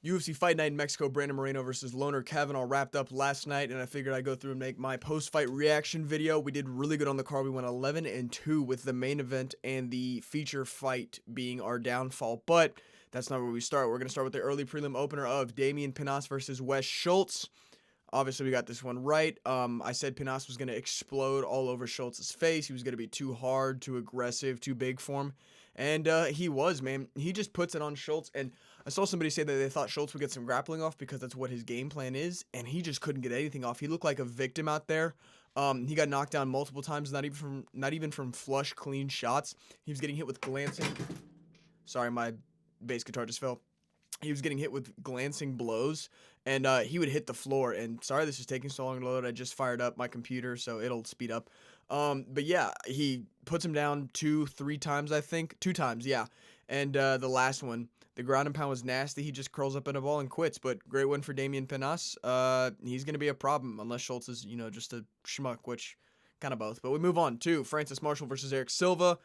UFC Fight Night in Mexico, Brandon Moreno versus Loner Kavanagh wrapped up last night, and I figured I'd go through and make my post-fight reaction video. We did really good on the card. We went 11-2 with the main event and the feature fight being our downfall, but that's not where we start. We're going to start with the early prelim opener of Damian Pinas versus Wes Schultz. Obviously, we got this one right. I said Pinas was going to explode all over Schultz's face. He was going to be too hard, too aggressive, too big for him. And he was, man. He just puts it on Schultz. And I saw somebody say that they thought Schultz would get some grappling off because that's what his game plan is. And he just couldn't get anything off. He looked like a victim out there. He got knocked down multiple times, not even from flush, clean shots. He was getting hit with glancing. Sorry, my bass guitar just fell. He was getting hit with glancing blows, and he would hit the floor. And sorry this is taking so long to load. I just fired up my computer, so it'll speed up. But yeah, he puts him down 2-3 times, I think. 2 times, yeah. And the last one, the ground and pound was nasty. He just curls up in a ball and quits. But great win for Damian Pinas. He's going to be a problem unless Schultz is, just a schmuck, which kind of both. But we move on to Francis Marshall versus Eric Silva.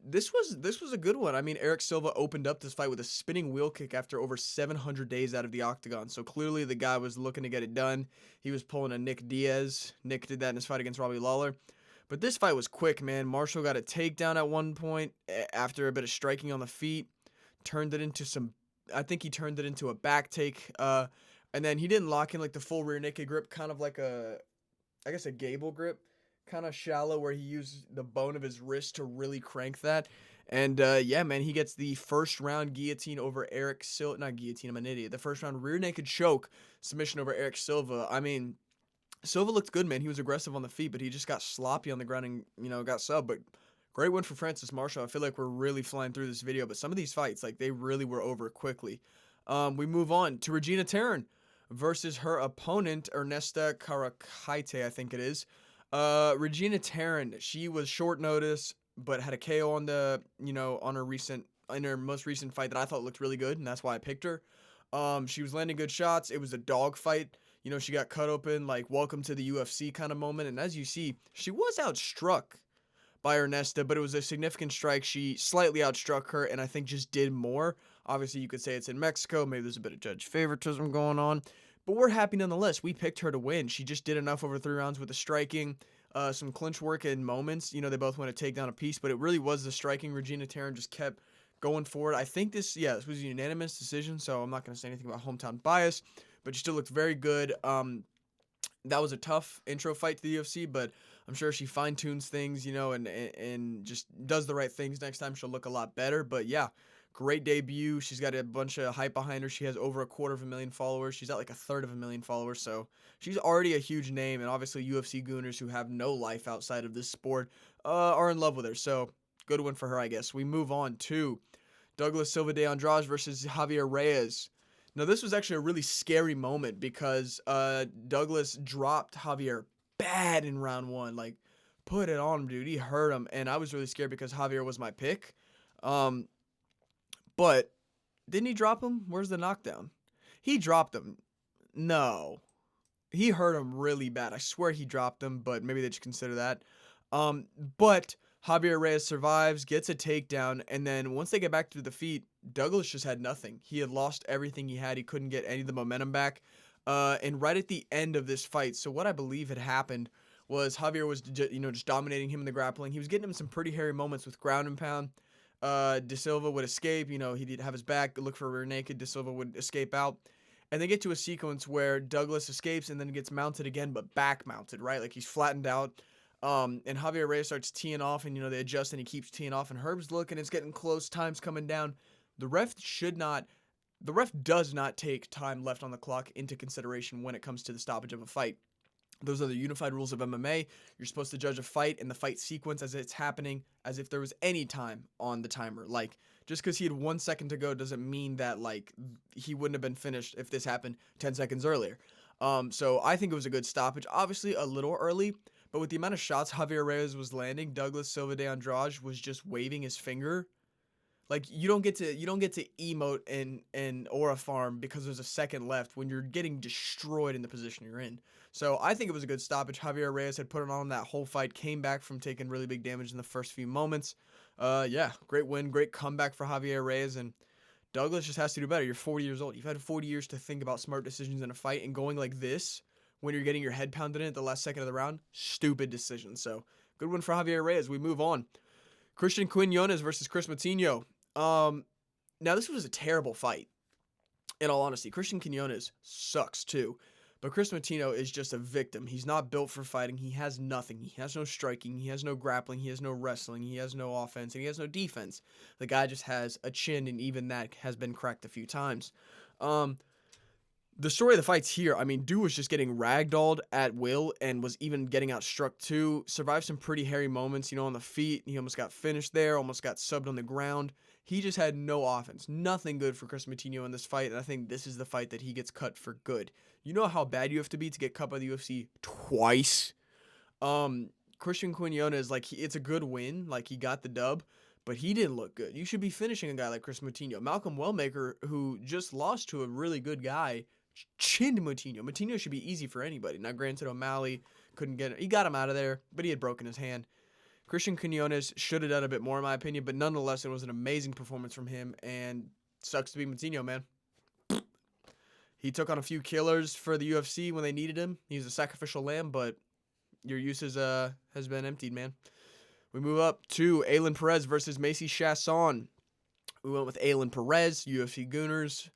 This was a good one. I mean, Eric Silva opened up this fight with a spinning wheel kick after over 700 days out of the octagon. So clearly the guy was looking to get it done. He was pulling a Nick Diaz. Nick did that in his fight against Robbie Lawler. But this fight was quick, man. Marshall got a takedown at one point after a bit of striking on the feet. I think he turned it into a back take. And then he didn't lock in like the full rear naked grip, kind of like a gable grip. Kind of shallow where he used the bone of his wrist to really crank that. And yeah, man, he gets the first round guillotine over Eric Silva. Not guillotine, I'm an idiot. The first round rear naked choke submission over Eric Silva. I mean, Silva looked good, man. He was aggressive on the feet, but he just got sloppy on the ground and, got subbed. But great win for Francis Marshall. I feel like we're really flying through this video, but some of these fights, like, they really were over quickly. We move on to Regina Tarrin versus her opponent, Ernesta Caracite, I think it is. Regina Tarrin, she was short notice, but had a KO on in her most recent fight that I thought looked really good, and that's why I picked her. She was landing good shots. It was a dog fight. She got cut open, like, welcome to the UFC kind of moment. And as you see, she was outstruck by Ernesta, but it was a significant strike. She slightly outstruck her, and I think just did more. Obviously, you could say it's in Mexico. Maybe there's a bit of judge favoritism going on. But we're happy nonetheless. We picked her to win. She just did enough over 3 rounds with the striking, some clinch work in moments. They both went to take down a piece, but it really was the striking. Regina Tarrin just kept going forward. I think this was a unanimous decision, so I'm not going to say anything about hometown bias, but she still looked very good. That was a tough intro fight to the UFC, but I'm sure she fine-tunes things, and just does the right things next time. She'll look a lot better. But yeah, great debut. She's got a bunch of hype behind her. She has over 250,000 followers. She's at like 1/3 followers, so she's already a huge name. And obviously UFC gooners who have no life outside of this sport are in love with her. So good one for her, I guess. We move on to Douglas Silva de Andrade versus Javier Reyes. Now, this was actually a really scary moment because Douglas dropped Javier bad in round 1. Like, put it on him, dude. He hurt him, and I was really scared because Javier was my pick. But didn't he drop him? Where's the knockdown? He dropped him. No. He hurt him really bad. I swear he dropped him, but maybe they should consider that. But Javier Reyes survives, gets a takedown, and then once they get back to the feet, Douglas just had nothing. He had lost everything he had. He couldn't get any of the momentum back. And right at the end of this fight, so what I believe had happened was Javier was just dominating him in the grappling. He was getting him some pretty hairy moments with ground and pound. De Silva would escape. He'd have his back, look for a rear naked. De Silva would escape out. And they get to a sequence where Douglas escapes and then gets mounted again, but back mounted, right? Like he's flattened out. And Javier Reyes starts teeing off, and, they adjust, and he keeps teeing off, and Herb's looking, it's getting close, time's coming down. The ref does not take time left on the clock into consideration when it comes to the stoppage of a fight. Those are the unified rules of MMA. You're supposed to judge a fight and the fight sequence as it's happening, as if there was any time on the timer. Like, just because he had 1 second to go doesn't mean that, like, he wouldn't have been finished if this happened 10 seconds earlier. So I think it was a good stoppage. Obviously, a little early, but with the amount of shots Javier Reyes was landing, Douglas Silva de Andrade was just waving his finger. Like, you don't get to emote in Aura Farm because there's a second left when you're getting destroyed in the position you're in. So I think it was a good stoppage. Javier Reyes had put it on that whole fight, came back from taking really big damage in the first few moments. Yeah, great win, great comeback for Javier Reyes, and Douglas just has to do better. You're 40 years old. You've had 40 years to think about smart decisions in a fight, and going like this when you're getting your head pounded in at the last second of the round, stupid decision. So, good one for Javier Reyes. We move on. Christian Quinones versus Chris Matinho. Now, this was a terrible fight, in all honesty. Christian Quinones sucks, too. But Chris Matinho is just a victim. He's not built for fighting. He has nothing. He has no striking. He has no grappling. He has no wrestling. He has no offense. And he has no defense. The guy just has a chin, and even that has been cracked a few times. The story of the fights here, I mean, dude was just getting ragdolled at will and was even getting outstruck too. Survived some pretty hairy moments, on the feet. He almost got finished there, almost got subbed on the ground. He just had no offense. Nothing good for Chris Matinho in this fight, and I think this is the fight that he gets cut for good. You know how bad you have to be to get cut by the UFC twice? Christian Quinones, it's a good win. He got the dub, but he didn't look good. You should be finishing a guy like Chris Matinho. Malcolm Wellmaker, who just lost to a really good guy, chinned Matinho. Matinho should be easy for anybody. Now, granted, O'Malley couldn't get it. He got him out of there, but he had broken his hand. Christian Quinones should have done a bit more, in my opinion, but nonetheless, it was an amazing performance from him, and sucks to be Matinho, man. He took on a few killers for the UFC when they needed him. He's a sacrificial lamb, but your use has been emptied, man. We move up to Aylin Perez versus Macy Chasson. We went with Aylin Perez, UFC Gooners.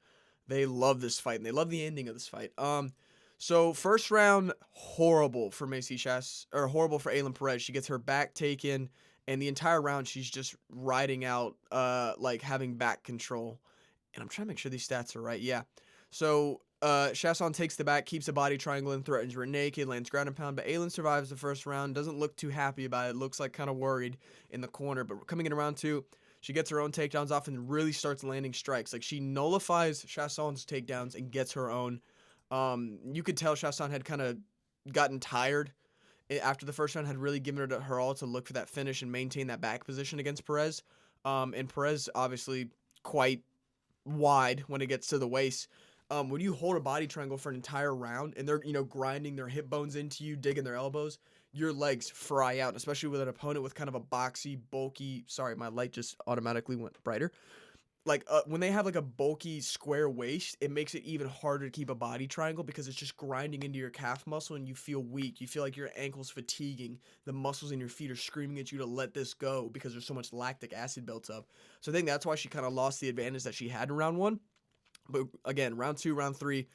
They love this fight, and they love the ending of this fight. So first round, horrible for horrible for Aylin Perez. She gets her back taken, and the entire round she's just riding out, having back control. And I'm trying to make sure these stats are right. Yeah. So Chasson takes the back, keeps a body triangle, and threatens her naked, lands ground and pound. But Aylin survives the first round. Doesn't look too happy about it. Looks like kind of worried in the corner. But coming in round 2. She gets her own takedowns off and really starts landing strikes. She nullifies Chasson's takedowns and gets her own. You could tell Chasson had kind of gotten tired after the first round, had really given her all to look for that finish and maintain that back position against Perez. And Perez, obviously, quite wide when it gets to the waist. When you hold a body triangle for an entire round and they're, grinding their hip bones into you, digging their elbows, your legs fry out, especially with an opponent with kind of a boxy, bulky, sorry, my light just automatically went brighter. When they have a bulky square waist, it makes it even harder to keep a body triangle because it's just grinding into your calf muscle and you feel weak. You feel like your ankle's fatiguing. The muscles in your feet are screaming at you to let this go because there's so much lactic acid built up. So I think that's why she kind of lost the advantage that she had in round 1. But again, round 2, round 3,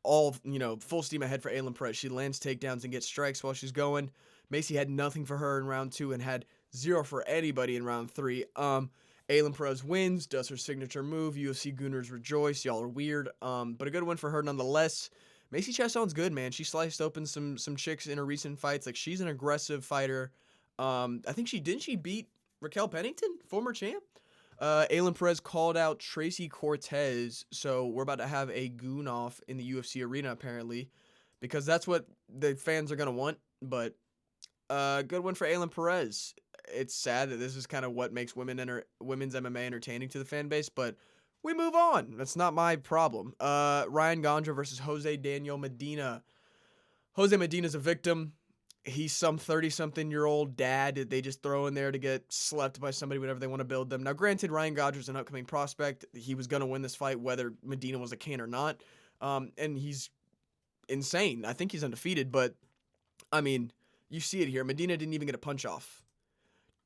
all, full steam ahead for Aylin Perez. She lands takedowns and gets strikes while she's going. Macy had nothing for her in round 2 and had 0 for anybody in round 3. Aylin Perez wins, does her signature move. UFC Gooners rejoice. Y'all are weird. But a good win for her nonetheless. Macy Chasson's good, man. She sliced open some chicks in her recent fights. She's an aggressive fighter. I think she beat Raquel Pennington, former champ. Aylin Perez called out Tracy Cortez, so we're about to have a goon off in the UFC arena apparently, because that's what the fans are gonna want. But good one for Aylin Perez. It's sad that this is kind of what makes women's MMA entertaining to the fan base, but we move on. That's not my problem. Ryan Gondra versus Jose Daniel Medina. Jose Medina's a victim. He's some 30-something-year-old dad that they just throw in there to get slept by somebody whenever they want to build them. Now, granted, Ryan Gondra's an upcoming prospect. He was going to win this fight whether Medina was a can or not. And he's insane. I think he's undefeated, but, I mean, you see it here. Medina didn't even get a punch off.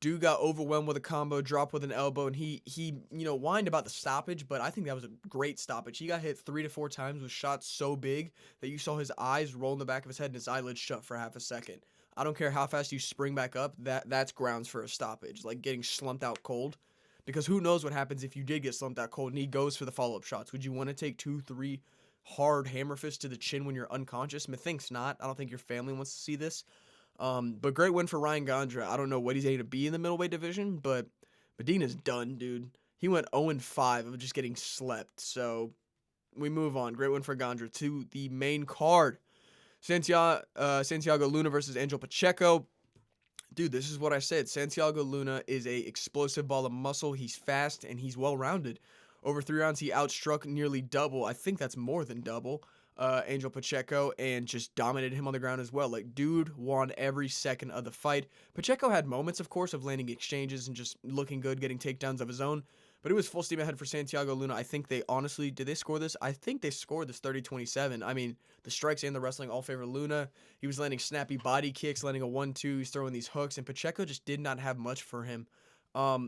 Dude got overwhelmed with a combo, dropped with an elbow, and he whined about the stoppage, but I think that was a great stoppage. He got hit 3 to 4 times with shots so big that you saw his eyes roll in the back of his head and his eyelids shut for half a second. I don't care how fast you spring back up, that's grounds for a stoppage, getting slumped out cold. Because who knows what happens if you did get slumped out cold and he goes for the follow-up shots. Would you want to take 2, 3 hard hammer fists to the chin when you're unconscious? Methinks not. I don't think your family wants to see this. But great win for Ryan Gondra. I don't know what he's going to be in the middleweight division, but Medina's done, dude. He went 0-5 of just getting slept. So we move on. Great win for Gondra to the main card. Santiago Luna versus Angel Pacheco. Dude, this is what I said. Santiago Luna is a explosive ball of muscle. He's fast and he's well-rounded. Over 3 rounds, he outstruck nearly double. I think that's more than double. Angel Pacheco, and just dominated him on the ground as well. Dude won every second of the fight. Pacheco had moments, of course, of landing exchanges and just looking good, getting takedowns of his own. But it was full steam ahead for Santiago Luna. I think they honestly, did they score this? I think they scored this 30-27. I mean, the strikes and the wrestling all favor Luna. He was landing snappy body kicks, landing a 1-2. He's throwing these hooks, and Pacheco just did not have much for him.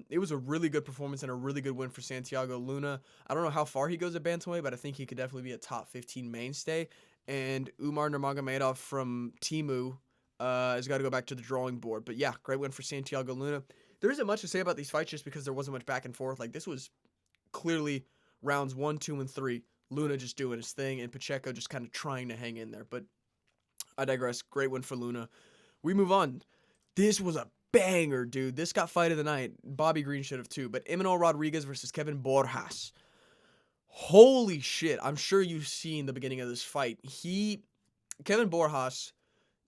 It was a really good performance and a really good win for Santiago Luna. I don't know how far he goes at bantamweight, but I think he could definitely be a top 15 mainstay. And Umar Nurmagomedov from Timu has got to go back to the drawing board. But yeah, great win for Santiago Luna. There isn't much to say about these fights just because there wasn't much back and forth. Like, this was clearly rounds 1, 2, and 3. Luna just doing his thing, and Pacheco just kind of trying to hang in there. But I digress. Great win for Luna. We move on. This was a banger, dude. This got fight of the night. Bobby Green should have too. But Emmanuel Rodriguez versus Kevin Borjas. Holy shit. I'm sure you've seen the beginning of this fight. Kevin Borjas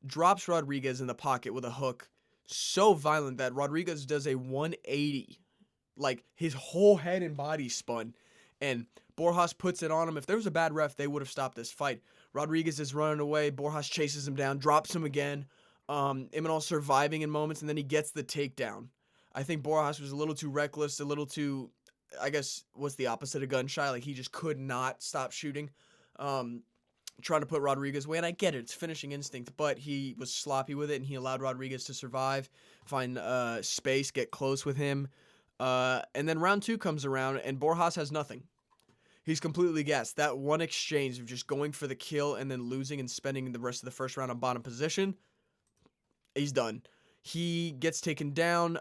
drops Rodriguez in the pocket with a hook so violent that Rodriguez does a 180. Like, his whole head and body spun. And Borjas puts it on him. If there was a bad ref, they would have stopped this fight. Rodriguez is running away. Borjas chases him down, drops him again. Emmanuel surviving in moments, and then he gets the takedown. I think Borjas was a little too reckless, a little too, I guess, what's the opposite of gun shy? Like, he just could not stop shooting. Trying to put Rodriguez away, and I get it, it's finishing instinct, but he was sloppy with it, and he allowed Rodriguez to survive, find space, get close with him, and then round 2 comes around, and Borjas has nothing. He's completely gassed. That one exchange of just going for the kill and then losing and spending the rest of the first round on bottom position, he's done. He gets taken down,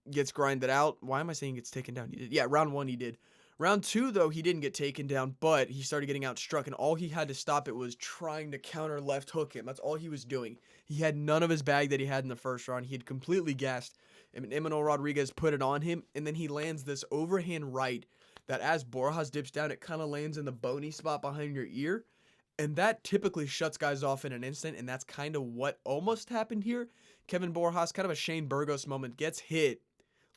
gets grinded out. Why am I saying gets taken down? He did. Yeah, round 1 he did. Round 2, though, he didn't get taken down, but he started getting outstruck, and all he had to stop it was trying to counter left hook him. That's all he was doing. He had none of his bag that he had in the first round. He had completely gassed, and Emmanuel Rodriguez put it on him, and then he lands this overhand right that as Borjas dips down, it kind of lands in the bony spot behind your ear, and that typically shuts guys off in an instant, and that's kind of what almost happened here. Kevin Borjas, kind of a Shane Burgos moment, gets hit,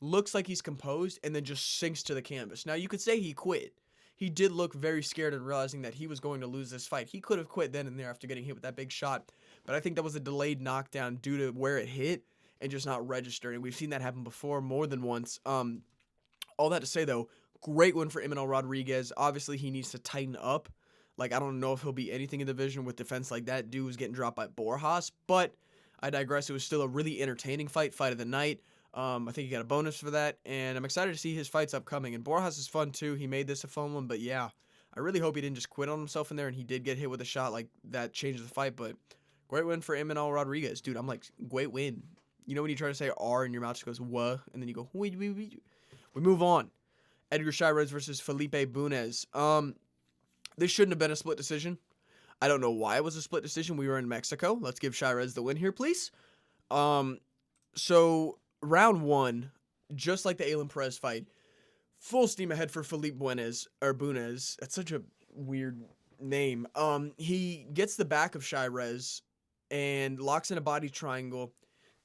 looks like he's composed, and then just sinks to the canvas. Now, you could say he quit. He did look very scared and realizing that he was going to lose this fight. He could have quit then and there after getting hit with that big shot, but I think that was a delayed knockdown due to where it hit and just not registering. We've seen that happen before more than once. All that to say, though, great win for Emmanuel Rodriguez. Obviously, he needs to tighten up. Like, I don't know if he'll be anything in the division with defense like that. Dude was getting dropped by Borjas, but I digress. It was still a really entertaining fight of the night. I think he got a bonus for that, and I'm excited to see his fights upcoming. And Borjas is fun, too. He made this a fun one, but yeah, I really hope he didn't just quit on himself in there, and he did get hit with a shot like that changes the fight, but great win for Emmanuel Rodriguez. Dude, I'm like, great win. You know when you try to say R and your mouth just goes, wah, and then you go, wee. We move on. Edgar Chairez versus Felipe Bunez. This shouldn't have been a split decision. I don't know why it was a split decision. We were in Mexico. Let's give Chairez the win here, please. So round 1, just like the Aylin Perez fight, full steam ahead for Felipe Bunez. That's such a weird name. He gets the back of Chairez and locks in a body triangle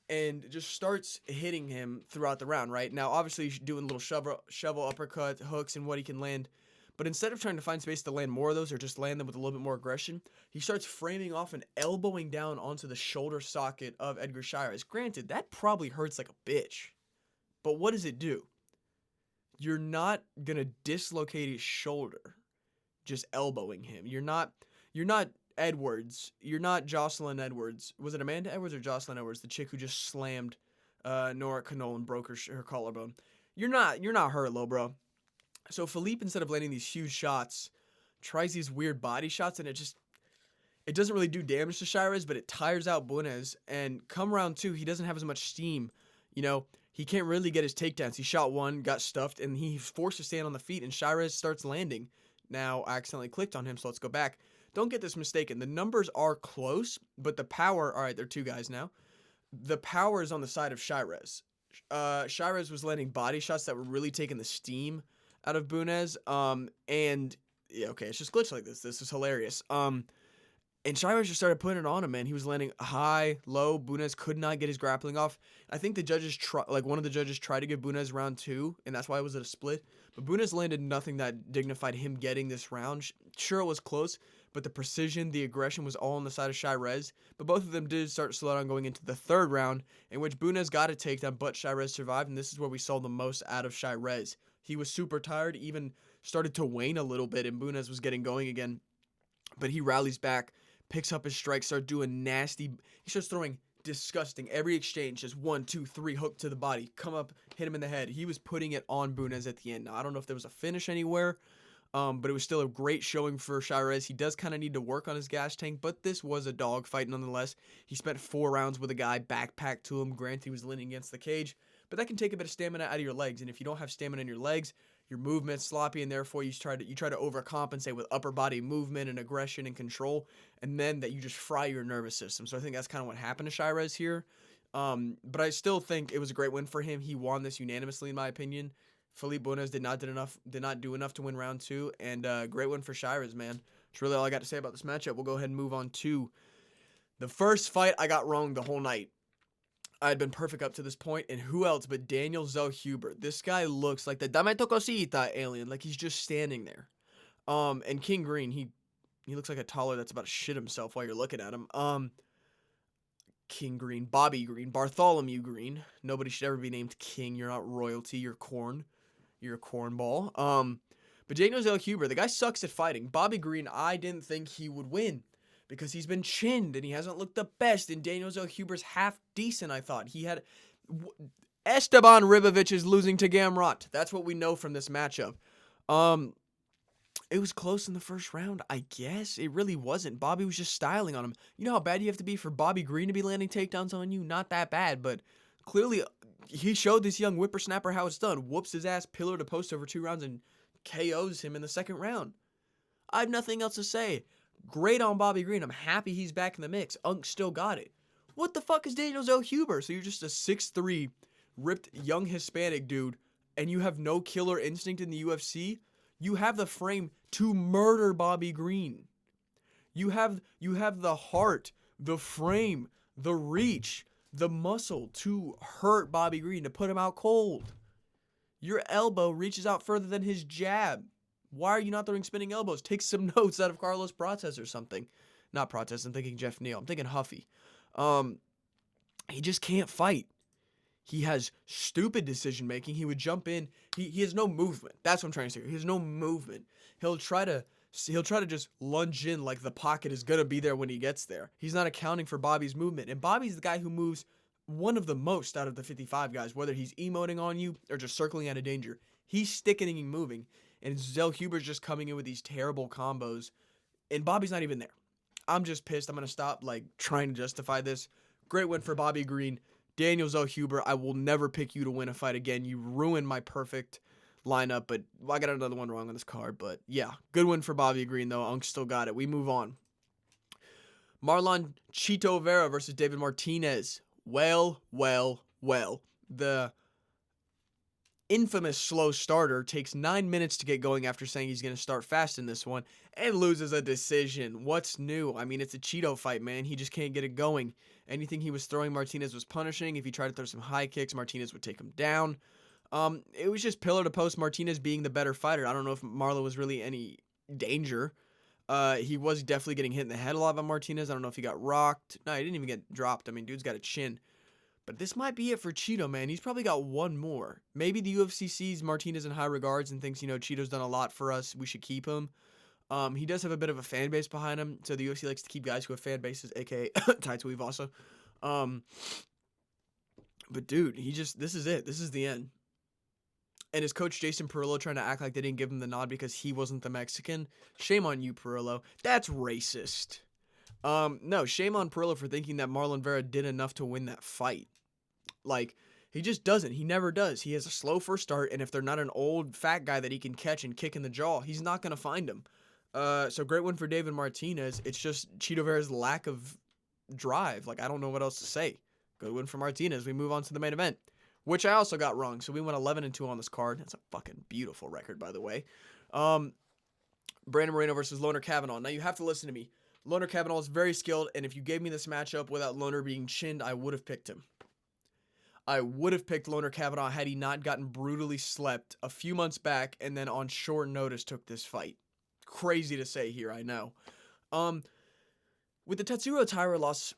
and just starts hitting him throughout the round, right? Now, obviously, he's doing little shovel uppercut, hooks, and what he can land. But instead of trying to find space to land more of those or just land them with a little bit more aggression, he starts framing off and elbowing down onto the shoulder socket of Edgar Chairez. Granted, that probably hurts like a bitch. But what does it do? You're not going to dislocate his shoulder just elbowing him. You're not Edwards. You're not Jocelyn Edwards. Was it Amanda Edwards or Jocelyn Edwards, the chick who just slammed Nora Canole and broke her collarbone? You're not her, little bro. So Philippe, instead of landing these huge shots, tries these weird body shots, and it doesn't really do damage to Chairez, but it tires out Bunez. And come round 2, he doesn't have as much steam. You know, he can't really get his takedowns. He shot one, got stuffed, and he's forced to stand on the feet, and Chairez starts landing. Now, I accidentally clicked on him, so let's go back. Don't get this mistaken. The numbers are close, but the power, all right, there are 2 guys now. The power is on the side of Chairez. Chairez was landing body shots that were really taking the steam out of Bunez, and yeah, okay, it's just glitched like this. This is hilarious. And Chairez just started putting it on him, man. He was landing high, low. Bunez could not get his grappling off. I think the judges one of the judges tried to give Bunez round 2, and that's why it was a split. But Bunez landed nothing that dignified him getting this round. Sure, it was close, but the precision, the aggression was all on the side of Chairez. But both of them did start to slow down going into the 3rd round, in which Bunez got a takedown, but Chairez survived, and this is where we saw the most out of Chairez. He was super tired, even started to wane a little bit, and Bunez was getting going again. But he rallies back, picks up his strike, starts doing nasty. He starts throwing disgusting. Every exchange, just 1, 2, 3, hook to the body, come up, hit him in the head. He was putting it on Bunez at the end. Now, I don't know if there was a finish anywhere, but it was still a great showing for Shirez. He does kind of need to work on his gas tank, but this was a dogfight nonetheless. He spent 4 rounds with a guy, backpacked to him. Granted, he was leaning against the cage, but that can take a bit of stamina out of your legs. And if you don't have stamina in your legs, your movement's sloppy, and therefore you try to overcompensate with upper body movement and aggression and control, and then that you just fry your nervous system. So I think that's kind of what happened to Shirez here. But I still think it was a great win for him. He won this unanimously, in my opinion. Felipe Bunez did not do enough to win round 2, and great win for Shirez, man. That's really all I got to say about this matchup. We'll go ahead and move on to the first fight. I got wrong the whole night. I had been perfect up to this point, and who else but Daniel Zellhuber? This guy looks like the Dame Tocosita alien, like he's just standing there. And King Green, he looks like a toddler that's about to shit himself while you're looking at him. King Green, Bobby Green, Bartholomew Green. Nobody should ever be named King. You're not royalty. You're corn. You're a cornball. But Daniel Zellhuber, the guy sucks at fighting. Bobby Green, I didn't think he would win, because he's been chinned and he hasn't looked the best. And Daniel Zellhuber's half decent, I thought. He had Esteban Ribovic is losing to Gamrot. That's what we know from this matchup. It was close in the first round, I guess. It really wasn't. Bobby was just styling on him. You know how bad you have to be for Bobby Green to be landing takedowns on you? Not that bad, but clearly he showed this young whippersnapper how it's done. Whoops his ass pillar to post over 2 rounds and KOs him in the second round. I have nothing else to say. Great on Bobby Green. I'm happy he's back in the mix. Unk still got it. What the fuck is Daniel Zellhuber? So you're just a 6'3", ripped young Hispanic dude, and you have no killer instinct in the UFC? You have the frame to murder Bobby Green. You have the heart, the frame, the reach, the muscle to hurt Bobby Green, to put him out cold. Your elbow reaches out further than his jab. Why are you not throwing spinning elbows? Take some notes out of Carlos Prates or something. Not Prates, I'm thinking Jeff Neal. I'm thinking Huffy. He just can't fight. He has stupid decision making. He would jump in. He has no movement. That's what I'm trying to say. He has no movement. He'll try to just lunge in like the pocket is gonna be there when he gets there. He's not accounting for Bobby's movement. And Bobby's the guy who moves one of the most out of the 55 guys, whether he's emoting on you or just circling out of danger. He's sticking and moving. And Zellhuber's just coming in with these terrible combos. And Bobby's not even there. I'm just pissed. I'm gonna stop trying to justify this. Great win for Bobby Green. Daniel Zellhuber, I will never pick you to win a fight again. You ruined my perfect lineup, but I got another one wrong on this card. But yeah, good win for Bobby Green, though. Unk still got it. We move on. Marlon Chito Vera versus David Martinez. Well. The infamous slow starter takes 9 minutes to get going after saying he's going to start fast in this one and loses a decision. What's new? I mean, it's a Chito fight, man. He just can't get it going. Anything he was throwing, Martinez was punishing. If he tried to throw some high kicks, Martinez would take him down. It was just pillar to post, Martinez being the better fighter. I don't know if Marlon was really any danger. He was definitely getting hit in the head a lot by Martinez. I don't know if he got rocked. No, he didn't even get dropped. I mean, dude's got a chin. But this might be it for Chito, man. He's probably got one more. Maybe the UFC sees Martinez in high regards and thinks, Chito's done a lot for us. We should keep him. He does have a bit of a fan base behind him, so the UFC likes to keep guys who have fan bases, aka Tai Tuivasa. But dude, this is it. This is the end. And his coach Jason Perillo trying to act like they didn't give him the nod because he wasn't the Mexican. Shame on you, Perillo. That's racist. No, shame on Perillo for thinking that Marlon Vera did enough to win that fight. He just doesn't. He never does. He has a slow first start, and if they're not an old fat guy that he can catch and kick in the jaw, he's not going to find him. So great win for David Martinez. It's just Chito Vera's lack of drive. I don't know what else to say. Good win for Martinez. We move on to the main event, which I also got wrong. So we went 11-2 on this card. That's a fucking beautiful record, by the way. Brandon Moreno versus Loner Kavanagh. Now, you have to listen to me. Loner Kavanagh is very skilled, and if you gave me this matchup without Loner being chinned, I would have picked him. I would have picked Loner Kavanagh had he not gotten brutally slept a few months back and then on short notice took this fight. Crazy to say here, I know. With the Tatsuro Taira loss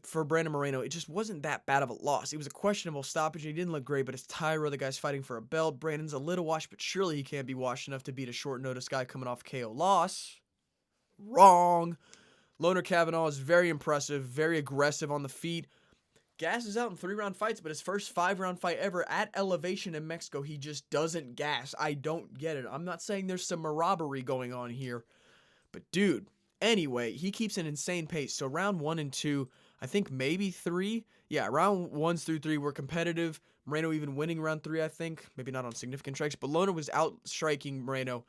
for Brandon Moreno, it just wasn't that bad of a loss. It was a questionable stoppage. He didn't look great, but it's Taira, the guy's fighting for a belt. Brandon's a little washed, but surely he can't be washed enough to beat a short notice guy coming off KO loss. Wrong. Loner Kavanagh is very impressive, very aggressive on the feet. Gasses out in 3-round fights, but his first 5-round fight ever at elevation in Mexico, he just doesn't gas. I don't get it. I'm not saying there's some robbery going on here, but dude, anyway, he keeps an insane pace. So round 1 and 2, I think maybe 3. Yeah, round 1s through 3 were competitive. Moreno even winning round 3, I think. Maybe not on significant strikes, but Loner was outstriking Moreno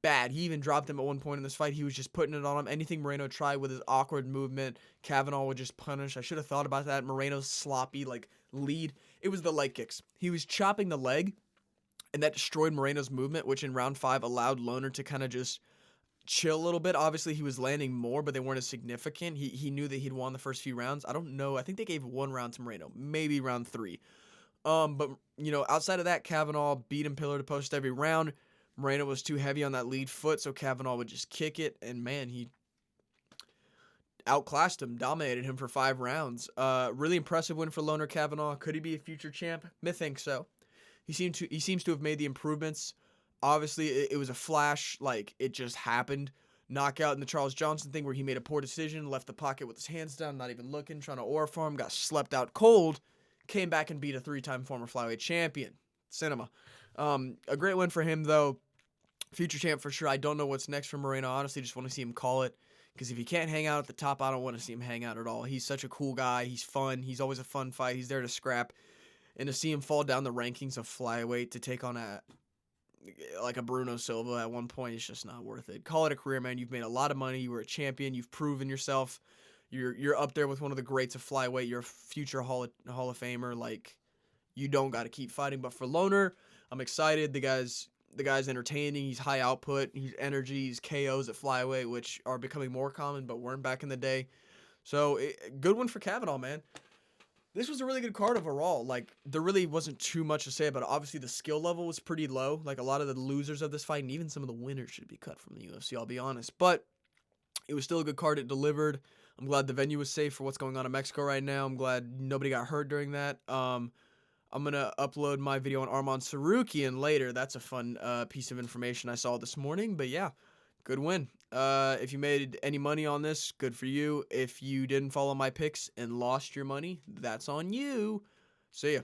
bad. He even dropped him at one point in this fight. He was just putting it on him. Anything Moreno tried with his awkward movement, Kavanagh would just punish. I should have thought about that. Moreno's sloppy, lead. It was the leg kicks. He was chopping the leg, and that destroyed Moreno's movement, which in round 5 allowed Loner to kind of just chill a little bit. Obviously, he was landing more, but they weren't as significant. He knew that he'd won the first few rounds. I don't know. I think they gave 1 round to Moreno, maybe round 3. But, outside of that, Kavanagh beat him pillar to post every round. Moreno was too heavy on that lead foot, so Kavanagh would just kick it, and man, he outclassed him, dominated him for 5 rounds. Really impressive win for Loner Kavanagh. Could he be a future champ? I think so. He seems to have made the improvements. Obviously, it was a flash, it just happened. Knockout in the Charles Johnson thing where he made a poor decision, left the pocket with his hands down, not even looking, trying to aura farm, got slept out cold, came back and beat a 3-time former flyweight champion. Cinema. A great win for him, though. Future champ for sure. I don't know what's next for Moreno. Honestly, just want to see him call it. Because if he can't hang out at the top, I don't want to see him hang out at all. He's such a cool guy. He's fun. He's always a fun fight. He's there to scrap. And to see him fall down the rankings of flyweight to take on a Bruno Silva at one point, it's just not worth it. Call it a career, man. You've made a lot of money. You were a champion. You've proven yourself. You're up there with one of the greats of flyweight. You're a future Hall of Famer. You don't got to keep fighting. But for Loner, I'm excited. The guy's entertaining. He's high output. He's energy. He's KOs at flyweight, which are becoming more common, but weren't back in the day. So, good one for Kavanagh, man. This was a really good card overall. There really wasn't too much to say about it. Obviously, the skill level was pretty low. A lot of the losers of this fight, and even some of the winners should be cut from the UFC, I'll be honest. But it was still a good card. It delivered. I'm glad the venue was safe for what's going on in Mexico right now. I'm glad nobody got hurt during that. I'm going to upload my video on Arman Sarukian later. That's a fun piece of information I saw this morning. But yeah, good win. If you made any money on this, good for you. If you didn't follow my picks and lost your money, that's on you. See ya.